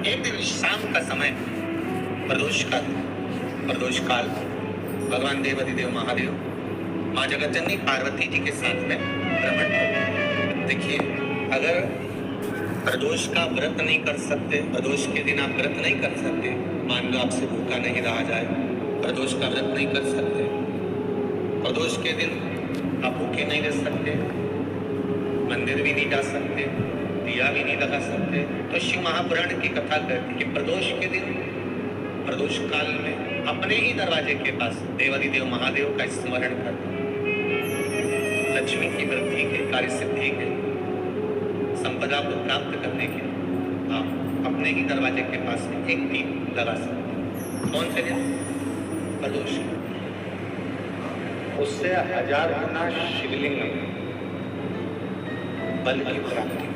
एक दिन शाम का समय, प्रदोष काल, भगवान देवाधिदेव महादेव माँ जगतजननी पार्वती जी के साथ में भ्रमण करते। देखिए, अगर प्रदोष का व्रत नहीं कर सकते, प्रदोष के दिन आप व्रत नहीं कर सकते, मान लो आपसे भूखा नहीं रहा जाए, प्रदोष का व्रत नहीं कर सकते, प्रदोष के दिन आप भूखे नहीं रह सकते, मंदिर भी नहीं जा सकते, दिया भी नहीं लगा सकते, तो शिव महापुराण की कथा कहती कि प्रदोष के दिन, प्रदोष काल में अपने ही दरवाजे के पास देवाधिदेव महादेव का स्मरण कर लक्ष्मी की वृद्धि के, कार्य सिद्धि के, संपदा को प्राप्त करने के आप अपने ही दरवाजे के पास एक दीप लगा सकते। कौन से दिन? प्रदोष। उससे 1000 गुना शिवलिंग बल की प्राप्ति।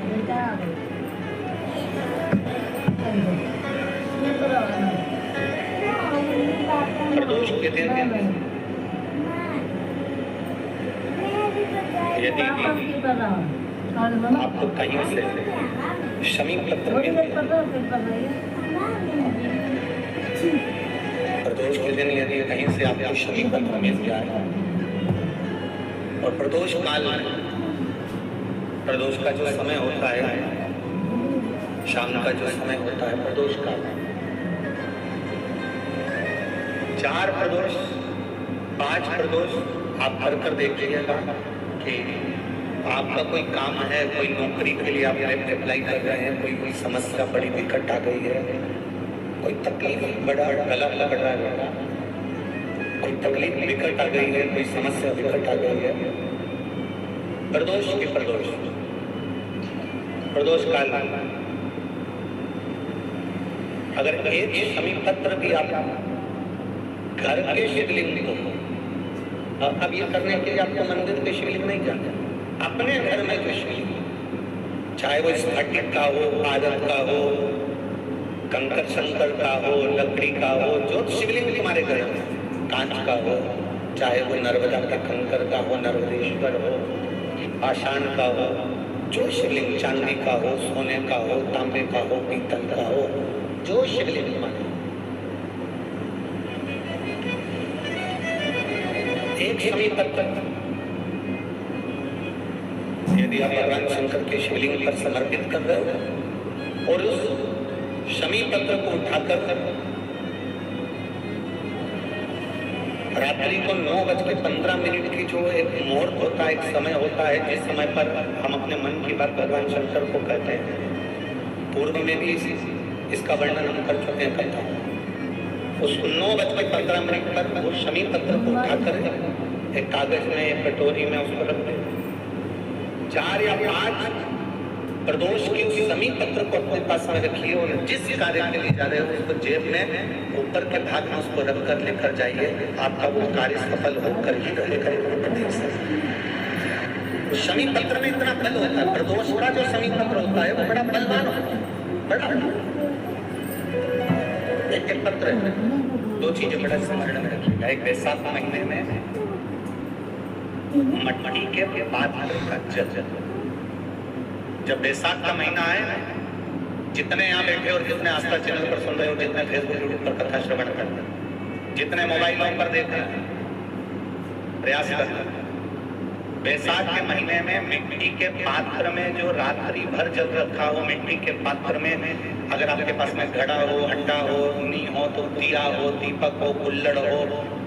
प्रदोष के दिन यदि आपको कहीं से शमी पत्र मिल गया, प्रदोष के दिन यदि कहीं से आपको शमी पत्र मिल जाए और प्रदोष काल में, प्रदोष का जो समय होता है, शाम का जो समय होता है प्रदोष काल, 4 प्रदोष 5 प्रदोष आप कर देखिएगा कि आपका कोई काम है, कोई नौकरी के लिए आप अप्लाई कर रहे हैं, कोई समस्या बड़ी विकट आ गई है, कोई तकलीफ बड़ा गला लग रहा है, कोई तकलीफ विकट आ गई है, कोई समस्या विकट आ गई है, प्रदोष के प्रदोष काल अगर एक शमी पत्र भी आप घर के शिवलिंग को, अब ये करने के लिए आपको मंदिर के शिवलिंग नहीं जाना, अपने घर में जो शिवलिंग, चाहे वो स्फटिक का हो, पादप का हो, कंकर शंकर का हो, लकड़ी का हो, जो शिवलिंग तुम्हारे घर में, कांच का हो, चाहे वो नर्मदा का कंकर का हो, नर्मदेश्वर हो, पाषाण का हो, जो शिवलिंग, चांदी का हो, सोने का हो, तांबे का हो, पीतल का हो, जो शिवलिंग तुम्हारे, एक शमी पत्र यदि आप भगवान शंकर के शिवलिंग पर समर्पित कर रहे हो और उस शमी पत्र को उठाकर रात्रि को 9:15 की जो एक मुहूर्त होता है, एक समय होता है, जिस समय पर हम अपने मन की बात भगवान शंकर को कहते हैं, पूर्व में भी इसका वर्णन हम कर चुके हैं कथा। उस 9:15 पर वो शमी पत्र को उठाकर एक कागज में, एक कटोरी में उसको रख दें। 4 या 5 प्रदोष की उस शमी पत्र को अपने पास में रखिए और जिस कार्य के लिए जा रहे हो उसको जेब में ऊपर के भाग में उसको रख कर लेकर जाइए, आपका वो कार्य सफल होकर ही रहेगा। शमी पत्र में इतना बल होता है, प्रदोष का जो शमी पत्र होता है वो बड़ा बलवान होता है, बड़ा एक पत्र है। 2 चीजें बड़ा स्मरण में रखिएगा। एक बैसाख महीने में मट्टी के पात्र का जल, जब बैसाख का महीना आए, जितने यहाँ बैठे और जितने आस्था चैनल पर सुन रहे हो, जितने फेसबुक यूट्यूब पर कथा श्रवण कर रहे हैं, जितने मोबाइलों पर देख रहे हैं, प्रयास कर रहे हैं, बैसाख के महीने में मिट्टी के पात्र में जो रात्रि भर जल रखा हो, मिट्टी के पात्र में अगर आपके पास में घड़ा हो, हंडा हो, नी हो, तो दिया हो, दीपक हो, कुल्लड़ हो,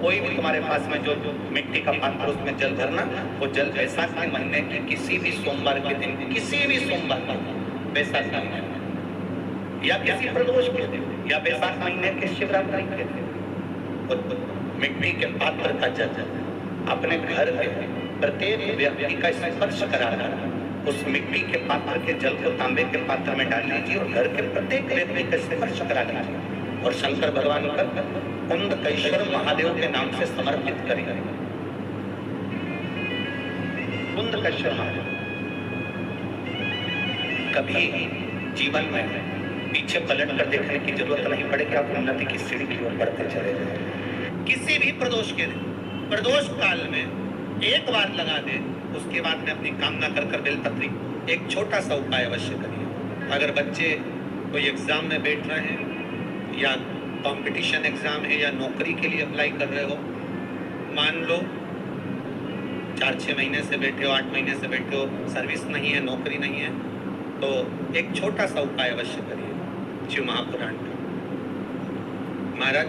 कोई भी तुम्हारे पास में जो मिट्टी का पात्र, उसमें जल भरना। वो जल बैसाख के महीने की किसी भी सोमवार के दिन, किसी भी सोमवार का बैसाख का महीने या किसी प्रदोष के दिन या बैसाख महीने के शिवरात्रि के दिन, मिट्टी के पात्र का जल अपने घर के प्रत्येक व्यक्ति का स्पर्श कराकर उस मिट्टी के पात्र के जल को तांबे के पात्र में डाल लीजिए और घर के प्रत्येक व्यक्ति का स्पर्श करा लीजिए और शंकर भगवान का कुंडकेश्वर महादेव के नाम से समर्पित करेंगे। कुंडकेश्वर महादेव कभी जीवन में पीछे पलट कर देखने की जरूरत नहीं पड़ेगी, आप उन्नति की सीढ़ी की ओर बढ़ते चले जाएंगे। किसी भी प्रदोष के दिन, प्रदोष काल में एक बार लगा दे, उसके बाद में अपनी कामना कर बेलपत्री, एक छोटा सा उपाय अवश्य करिए। अगर बच्चे कोई एग्जाम में बैठ रहे हैं या कंपटीशन एग्जाम है या नौकरी के लिए अप्लाई कर रहे हो, मान लो 4-6 महीने से बैठे हो, 8 महीने से बैठे हो, सर्विस नहीं है, नौकरी नहीं है, तो एक छोटा सा उपाय अवश्य करिए शिव महापुराण का। महाराज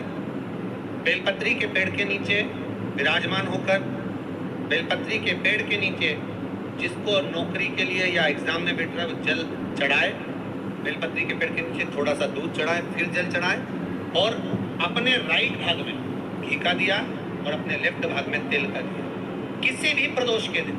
बेलपत्री के पेड़ के नीचे विराजमान होकर, बेलपत्री के पेड़ के नीचे जिसको नौकरी के लिए या एग्जाम में बैठ रहा है वो जल चढ़ाए, बेलपत्री के पेड़ के नीचे थोड़ा सा दूध चढ़ाए, फिर जल चढ़ाए और अपने राइट भाग में घी का दिया और अपने लेफ्ट भाग में तेल का दिया। किसी भी प्रदोष के दिन,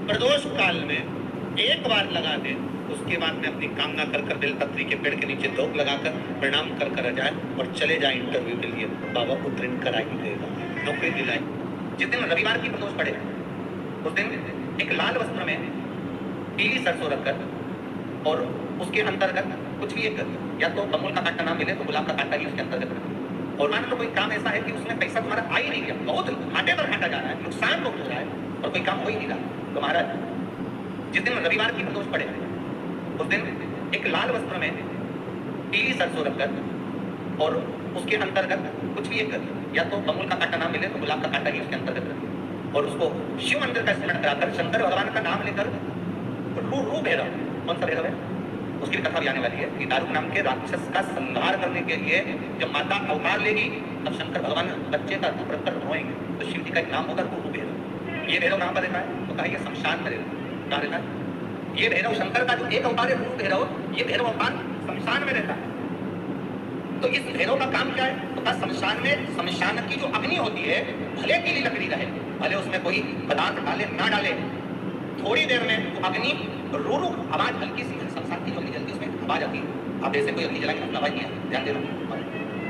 प्रदोष काल में एक बार लगा दे, उसके बाद में अपनी कामना कर कर बेलपत्री के पेड़ के नीचे धूप लगाकर प्रणाम कर कर जाए और चले जाए इंटरव्यू के लिए। बाबा उत्तीर्ण करा ही देगा, नौकरी दिलाए। जिस दिन रविवार की प्रदोष पड़े उस दिन एक लाल वस्त्र में पीली सरसों रखकर और उसके अंतर्गत कुछ भी एक, या तो कमल का कांटा ना मिले तो गुलाब का कांटा ही उसके अंतर्गत रखें। और मान लो कोई काम ऐसा है कि उसमें पैसा तुम्हारा आ ही नहीं गया, बहुत घाटे पर घाटा जा रहा है, नुकसान बहुत हो रहा है और कोई काम हो ही नहीं रहा, तो महाराज जिस दिन रविवार की प्रदोष पड़े उस दिन एक लाल वस्त्र में पीली सरसों रखकर और उसके अंतर्गत कुछ भी एक, या तो कमल का कांटा ना मिले तो गुलाब का कांटा ही उसके अंतर्गत रखें और उसको शिव मंदिर का स्मरण कराकर शंकर भगवान का नाम लेकर रू भैरव, कौन सा भैरव है उसकी कथा भी आने वाली है कि दारुक नाम के राक्षस का संहार करने के लिए जब माता अवतार लेगी तब शंकर भगवान बच्चे का प्रतर रोएंगे, तो शिव जी का एक नाम होगा रू भैरव। ये भैरव कहाँ पर रहता है तो कहा ये शमशान में रहता है। कहाँ रहता है ये भैरव? शंकर का जो एक अवतार है रू भैरव, ये भैरव अवतार शमशान में रहता है। तो इस भैरव का काम क्या है तो कहा शमशान में, शमशान की जो अग्नि होती है भले गीली लकड़ी रहे, भले उसमें कोई पदार्थ डाले ना डाले, थोड़ी देर में वो अग्नि रू रू आवाज हल्की सी, शमशान की जो अग्नि जलती है उसमें आवाज आती है। आप जैसे कोई अग्नि जलाएंगे तो आवाज नहीं है, ध्यान देना।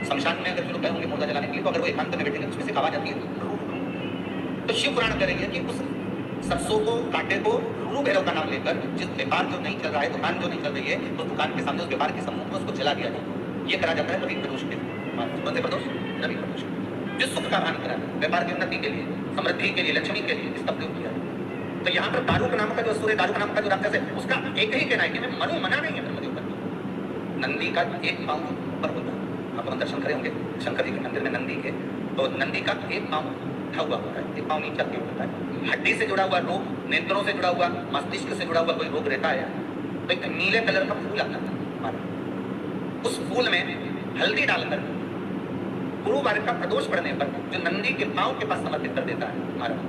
शमशान में अगर जो लोग गए होंगे मुर्दा जलाने के लिए, तो अगर वो एकांत में बैठेंगे उसमें से आवाज आती है। तो शिव पुराण करेंगे कि उस सरसों को, कांटे को रू भैरव का नाम लेकर जिस व्यापार जो नहीं चल रहा है, दुकान जो नहीं चल रही है, उस दुकान के सामने उस व्यापार के सम्मुख में उसको जला दिया जाए। ये करा जाता है रवि प्रदोष के। कौन से प्रदोष? रवि प्रदोष। जो सुख का भान करा, व्यापार की उन्नति के लिए, समृद्धि के लिए, लक्ष्मी के लिए इसका प्रयोग किया। तो यहाँ पर दारुक नाम का जो असुर है, दारुक नाम का जो राक्षस है, उसका एक ही कहना है कि मैं मनु मना नहीं है ब्रह्मदेव पर। नंदी का एक पांव ऊपर होता है, आप दर्शन करे होंगे शंकर जी के मंदिर में नंदी के, तो नंदी का एक पांव उठा हुआ होता है, एक पांव नीचे होता है। हड्डी से जुड़ा हुआ रोग, नेत्रों से जुड़ा हुआ, मस्तिष्क से जुड़ा हुआ कोई रोग रहता है तो एक नीले कलर का फूल आता है, उस फूल में हल्दी डालकर गुरुवार का प्रदोष पड़ने पर जो नंदी के पांव के पास समर्पित कर देता है महाराज,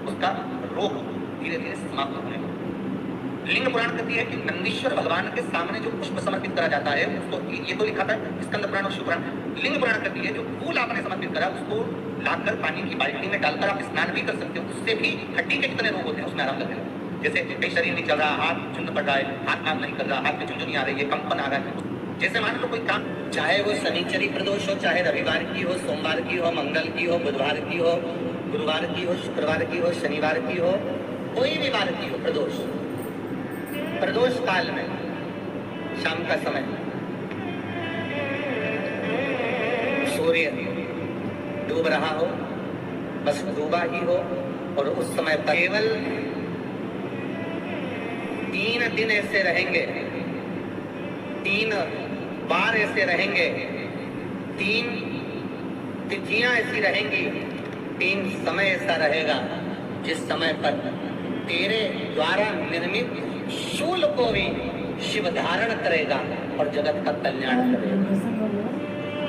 उसका रोग धीरे धीरे समाप्त होने लगता है। लिंग पुराण कहती है कि नंदीश्वर भगवान के सामने जो पुष्प समर्पित करा जाता है उसको, ये तो लिखा था स्कंद पुराण और शिव पुराण। लिंग पुराण कहती है जो फूल आपने समर्पित करा उसको लाकर पानी की बाल्टी में डालकर आप स्नान भी कर सकते हो, उससे भी हड्डी के कितने रोग होते हैं उसमें आराम लगेगा। जैसे कहीं शरीर नहीं चल रहा, हाथ झुंड पड़ रहा है, हाथ काम नहीं कर रहा, हाथ में झुंझुनी आ रही है, कंपन आ रहा है, जैसे मान लो कोई काम, चाहे वो शनिचरी प्रदोष हो, चाहे रविवार की हो, सोमवार की हो, मंगल की हो, बुधवार की हो, गुरुवार की हो, शुक्रवार की हो, शनिवार की हो, कोई भी वार की हो प्रदोष, प्रदोष काल में शाम का समय सूर्य डूब रहा हो, बस डूबा ही हो, और उस समय पर केवल 3 दिन ऐसे रहेंगे, 3 बार ऐसे रहेंगे, 3 तिथियां ऐसी रहेंगी, 3 समय ऐसा रहेगा जिस समय पर तेरे द्वारा निर्मित शूल को भी शिव धारण करेगा और जगत का कल्याण करेगा।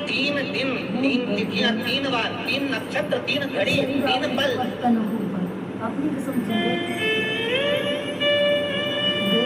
3 दिन, 3 तिथियां, 3 बार, 3 नक्षत्र, 3 घड़ी, 3 पल।